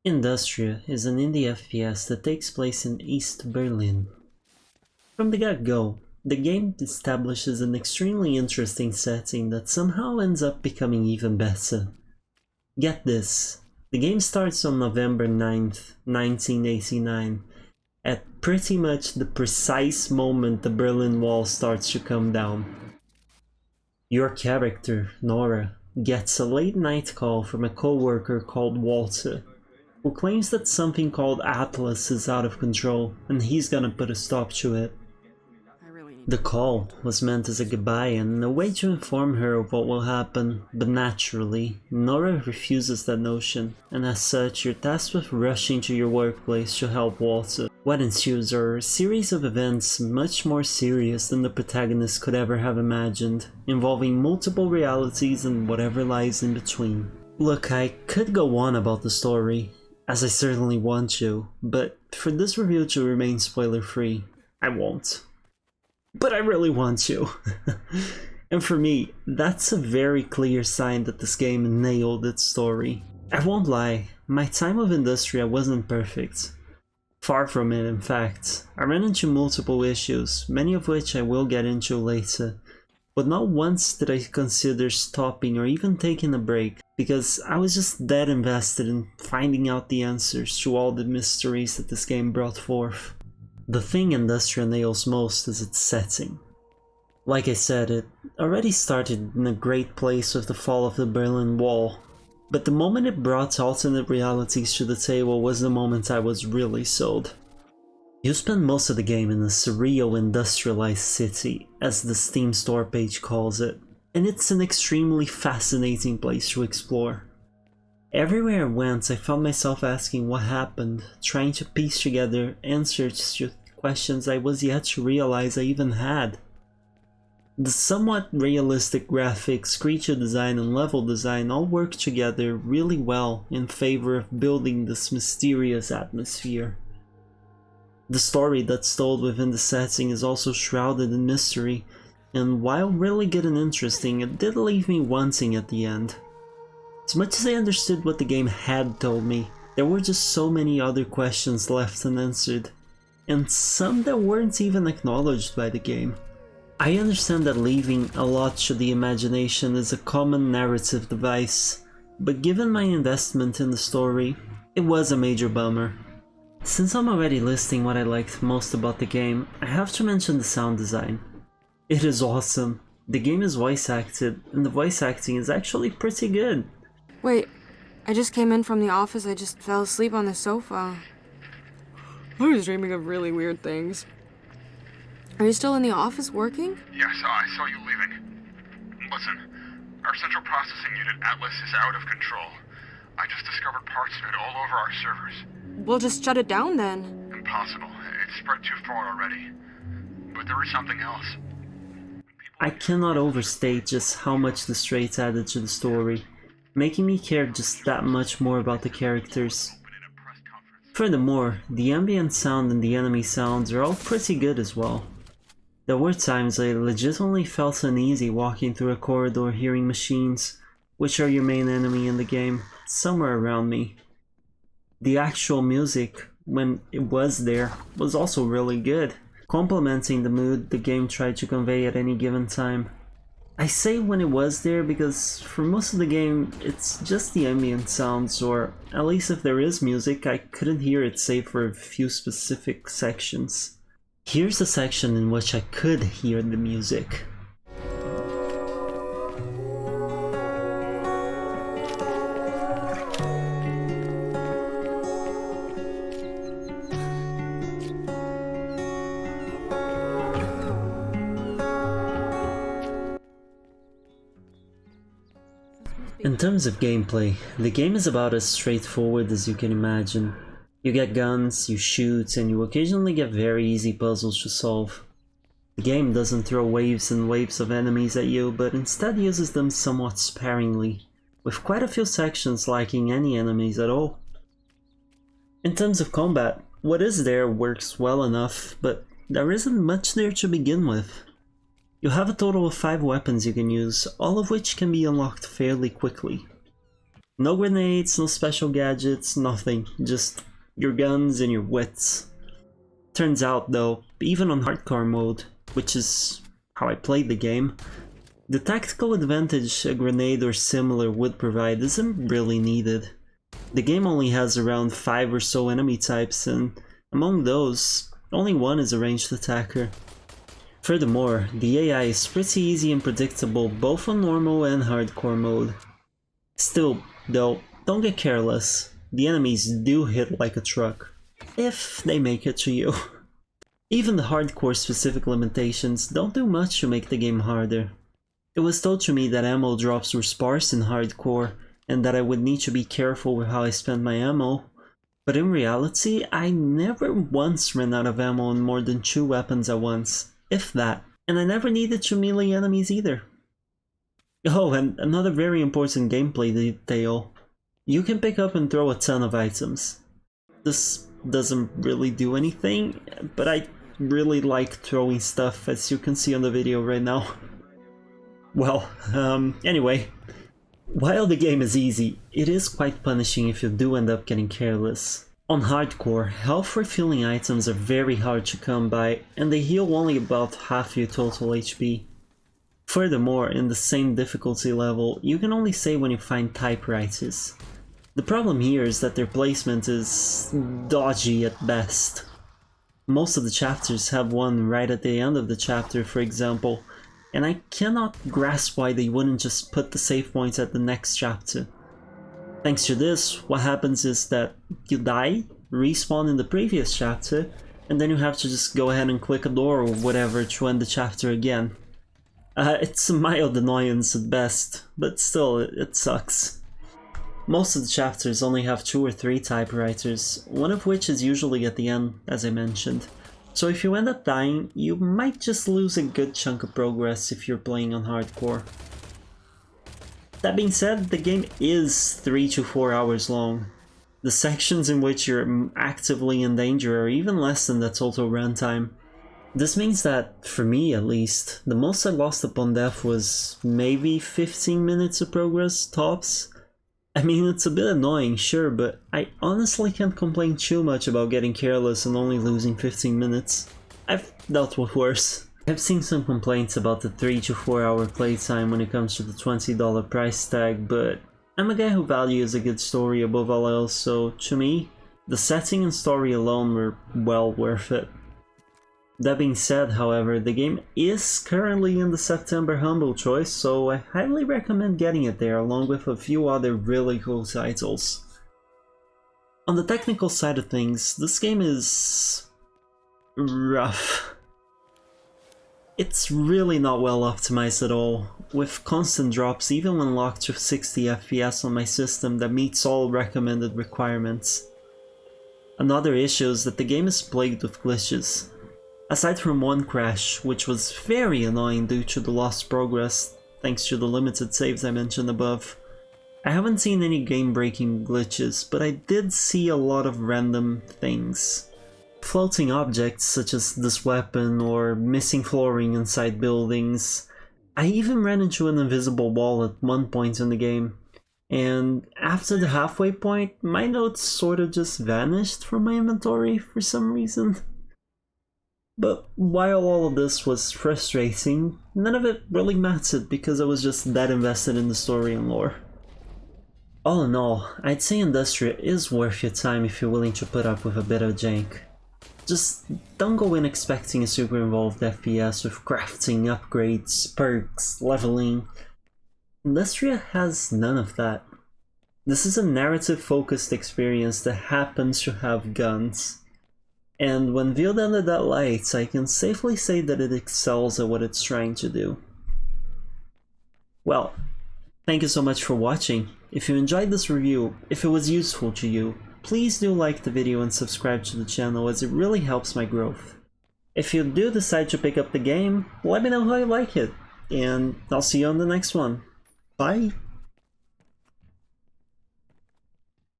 Industria is an indie FPS that takes place in East Berlin. From the get-go, the game establishes an extremely interesting setting that somehow ends up becoming even better. Get this, the game starts on November 9th, 1989, at pretty much the precise moment the Berlin Wall starts to come down. Your character, Nora, gets a late-night call from a co-worker called Walter, who claims that something called Atlas is out of control and he's gonna put a stop to it. The call was meant as a goodbye and a way to inform her of what will happen, but naturally, Nora refuses that notion, and as such you're tasked with rushing to your workplace to help Walter. What ensues are a series of events much more serious than the protagonist could ever have imagined, involving multiple realities and whatever lies in between. Look, I could go on about the story, as I certainly want to, but for this review to remain spoiler-free, I won't. But I really want to. And for me, that's a very clear sign that this game nailed its story. I won't lie, my time with Industria wasn't perfect. Far from it, in fact. I ran into multiple issues, many of which I will get into later. But not once did I consider stopping or even taking a break, because I was just that invested in finding out the answers to all the mysteries that this game brought forth. The thing Industria nails most is its setting. Like I said, it already started in a great place with the fall of the Berlin Wall, but the moment it brought alternate realities to the table was the moment I was really sold. You spend most of the game in a surreal industrialized city, as the Steam store page calls it, and it's an extremely fascinating place to explore. Everywhere I went, I found myself asking what happened, trying to piece together answers to questions I was yet to realize I even had. The somewhat realistic graphics, creature design, and level design all work together really well in favor of building this mysterious atmosphere. The story that's told within the setting is also shrouded in mystery, and while really good and interesting, it did leave me wanting at the end. As much as I understood what the game had told me, there were just so many other questions left unanswered, and some that weren't even acknowledged by the game. I understand that leaving a lot to the imagination is a common narrative device, but given my investment in the story, it was a major bummer. Since I'm already listing what I liked most about the game, I have to mention the sound design. It is awesome. The game is voice acted, and the voice acting is actually pretty good. Wait, I just came in from the office. I just fell asleep on the sofa. I was dreaming of really weird things. Are you still in the office working? Yes, I saw you leaving. Listen, our central processing unit, Atlas, is out of control. I just discovered parts of it all over our servers. We'll just shut it down then. Impossible. It's spread too far already. But there is something else. I cannot overstate just how much the Straits added to the story, making me care just that much more about the characters. Furthermore, the ambient sound and the enemy sounds are all pretty good as well. There were times I legitimately felt uneasy walking through a corridor hearing machines, which are your main enemy in the game, somewhere around me. The actual music, when it was there, was also really good, complementing the mood the game tried to convey at any given time. I say when it was there because for most of the game it's just the ambient sounds, or at least if there is music I couldn't hear it save for a few specific sections. Here's a section in which I could hear the music. In terms of gameplay, the game is about as straightforward as you can imagine. You get guns, you shoot, and you occasionally get very easy puzzles to solve. The game doesn't throw waves and waves of enemies at you, but instead uses them somewhat sparingly, with quite a few sections lacking any enemies at all. In terms of combat, what is there works well enough, but there isn't much there to begin with. You have a total of 5 weapons you can use, all of which can be unlocked fairly quickly. No grenades, no special gadgets, nothing. Just your guns and your wits. Turns out though, even on hardcore mode, which is how I played the game, the tactical advantage a grenade or similar would provide isn't really needed. The game only has around 5 or so enemy types, and among those, only one is a ranged attacker. Furthermore, the AI is pretty easy and predictable both on normal and hardcore mode. Still, though, don't get careless. The enemies do hit like a truck, if they make it to you. Even the hardcore specific limitations don't do much to make the game harder. It was told to me that ammo drops were sparse in hardcore, and that I would need to be careful with how I spent my ammo, but in reality, I never once ran out of ammo on more than 2 weapons at once, if that, and I never needed to melee enemies either. Oh, and another very important gameplay detail. You can pick up and throw a ton of items. This doesn't really do anything, but I really like throwing stuff, as you can see on the video right now. Well, anyway, while the game is easy, it is quite punishing if you do end up getting careless. On hardcore, health refilling items are very hard to come by, and they heal only about half your total HP. Furthermore, in the same difficulty level, you can only save when you find typewriters. The problem here is that their placement is dodgy at best. Most of the chapters have one right at the end of the chapter, for example, and I cannot grasp why they wouldn't just put the save points at the next chapter. Thanks to this, what happens is that you die, respawn in the previous chapter, and then you have to just go ahead and click a door or whatever to end the chapter again. It's a mild annoyance at best, but still, it sucks. Most of the chapters only have 2 or 3 typewriters, one of which is usually at the end, as I mentioned. So if you end up dying, you might just lose a good chunk of progress if you're playing on hardcore. That being said, the game is 3 to 4 hours long. The sections in which you're actively in danger are even less than the total runtime. This means that, for me at least, the most I lost upon death was maybe 15 minutes of progress, tops. I mean, it's a bit annoying, sure, but I honestly can't complain too much about getting careless and only losing 15 minutes. I've dealt with worse. I've seen some complaints about the 3 to 4 hour playtime when it comes to the $20 price tag, but I'm a guy who values a good story above all else, so to me, the setting and story alone were well worth it. That being said, however, the game is currently in the September Humble Choice, so I highly recommend getting it there along with a few other really cool titles. On the technical side of things, this game is rough. It's really not well optimized at all, with constant drops even when locked to 60 FPS on my system that meets all recommended requirements. Another issue is that the game is plagued with glitches. Aside from one crash, which was very annoying due to the lost progress thanks to the limited saves I mentioned above, I haven't seen any game-breaking glitches, but I did see a lot of random things. Floating objects such as this weapon or missing flooring inside buildings. I even ran into an invisible wall at one point in the game, and after the halfway point, my notes sort of just vanished from my inventory for some reason. But while all of this was frustrating, none of it really mattered because I was just that invested in the story and lore. All in all, I'd say Industria is worth your time if you're willing to put up with a bit of jank. Just don't go in expecting a super involved FPS with crafting, upgrades, perks, leveling. Industria has none of that. This is a narrative-focused experience that happens to have guns. And when viewed under that light, I can safely say that it excels at what it's trying to do. Well, thank you so much for watching. If you enjoyed this review, if it was useful to you, please do like the video and subscribe to the channel as it really helps my growth. If you do decide to pick up the game, let me know how you like it, and I'll see you on the next one. Bye!